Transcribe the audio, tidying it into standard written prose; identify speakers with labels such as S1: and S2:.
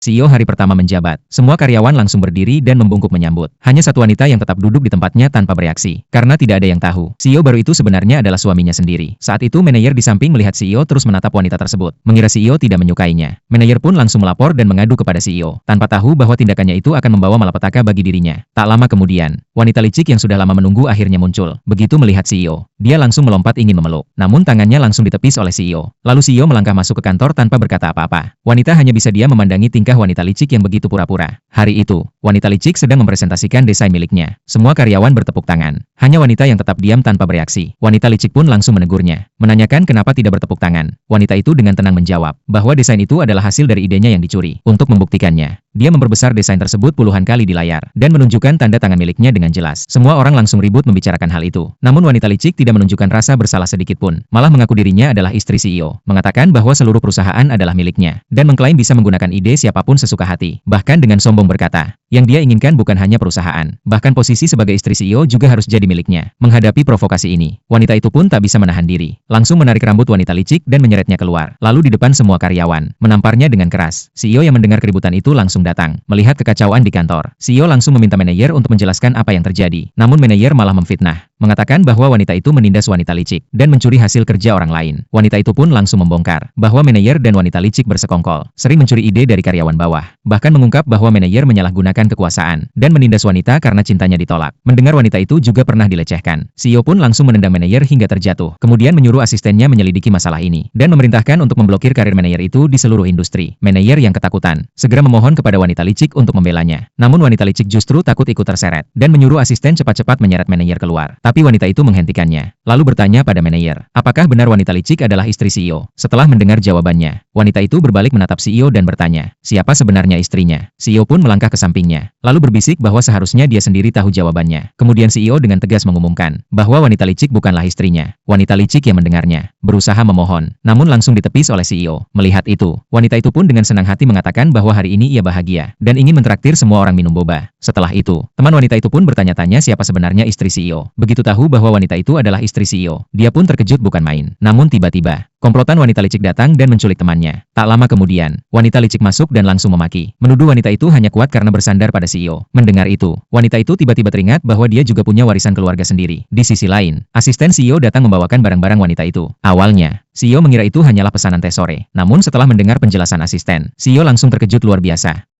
S1: CEO hari pertama menjabat. Semua karyawan langsung berdiri dan membungkuk menyambut. Hanya satu wanita yang tetap duduk di tempatnya tanpa bereaksi. Karena tidak ada yang tahu, CEO baru itu sebenarnya adalah suaminya sendiri. Saat itu manajer di samping melihat CEO terus menatap wanita tersebut. Mengira CEO tidak menyukainya. Manajer pun langsung melapor dan mengadu kepada CEO. Tanpa tahu bahwa tindakannya itu akan membawa malapetaka bagi dirinya. Tak lama kemudian, wanita licik yang sudah lama menunggu akhirnya muncul. Begitu melihat CEO, dia langsung melompat ingin memeluk. Namun tangannya langsung ditepis oleh CEO. Lalu CEO melangkah masuk ke kantor tanpa berkata apa-apa. Wanita hanya bisa diam memandangi tingkah wanita licik yang begitu pura-pura. Hari itu, wanita licik sedang mempresentasikan desain miliknya. Semua karyawan bertepuk tangan. Hanya wanita yang tetap diam tanpa bereaksi. Wanita licik pun langsung menegurnya, menanyakan kenapa tidak bertepuk tangan. Wanita itu dengan tenang menjawab bahwa desain itu adalah hasil dari idenya yang dicuri. Untuk membuktikannya, dia memperbesar desain tersebut puluhan kali di layar dan menunjukkan tanda tangan miliknya dengan jelas. Semua orang langsung ribut membicarakan hal itu. Namun wanita licik tidak menunjukkan rasa bersalah sedikit pun. Malah mengaku dirinya adalah istri CEO, mengatakan bahwa seluruh perusahaan adalah miliknya dan mengklaim bisa menggunakan ide siapapun sesuka hati. Bahkan dengan sombong berkata, yang dia inginkan bukan hanya perusahaan, bahkan posisi sebagai istri CEO juga harus jadi miliknya. Menghadapi provokasi ini, wanita itu pun tak bisa menahan diri. Langsung menarik rambut wanita licik dan menyeretnya keluar. Lalu di depan semua karyawan, menamparnya dengan keras. CEO yang mendengar keributan itu langsung datang. Melihat kekacauan di kantor, CEO langsung meminta manajer untuk menjelaskan apa yang terjadi. Namun manajer malah memfitnah, mengatakan bahwa wanita itu menindas wanita licik dan mencuri hasil kerja orang lain. Wanita itu pun langsung membongkar bahwa manajer dan wanita licik bersekongkol, sering mencuri ide dari karyawan bawah. Bahkan mengungkap bahwa manajer menyalahgunakan kekuasaan dan menindas wanita karena cintanya ditolak. Mendengar wanita itu juga pernah dilecehkan, CEO pun langsung menendang manajer hingga terjatuh. Kemudian menyuruh asistennya menyelidiki masalah ini dan memerintahkan untuk memblokir karir manajer itu di seluruh industri. Manajer yang ketakutan segera memohon kepada wanita licik untuk membelanya. Namun wanita licik justru takut ikut terseret dan menyuruh asisten cepat-cepat menyeret manajer keluar. Tapi wanita itu menghentikannya, lalu bertanya pada manajer, apakah benar wanita licik adalah istri CEO? Setelah mendengar jawabannya, wanita itu berbalik menatap CEO dan bertanya, siapa sebenarnya istrinya? CEO pun melangkah ke sampingnya, lalu berbisik bahwa seharusnya dia sendiri tahu jawabannya. Kemudian CEO dengan tegas mengumumkan bahwa wanita licik bukanlah istrinya. Wanita licik yang mendengarnya berusaha memohon, namun langsung ditepis oleh CEO. Melihat itu, wanita itu pun dengan senang hati mengatakan bahwa hari ini ia bahagia dan ingin mentraktir semua orang minum boba. Setelah itu, teman wanita itu pun bertanya-tanya siapa sebenarnya istri CEO. Begitu tahu bahwa wanita itu adalah istri CEO, dia pun terkejut bukan main. Namun tiba-tiba, komplotan wanita licik datang dan menculik temannya. Tak lama kemudian, wanita licik masuk dan langsung memaki, menuduh wanita itu hanya kuat karena bersandar pada CEO. Mendengar itu, wanita itu tiba-tiba teringat bahwa dia juga punya warisan keluarga sendiri. Di sisi lain, asisten CEO datang membawakan barang-barang wanita itu. Awalnya, CEO mengira itu hanyalah pesanan tes sore. Namun setelah mendengar penjelasan asisten, CEO langsung terkejut luar biasa.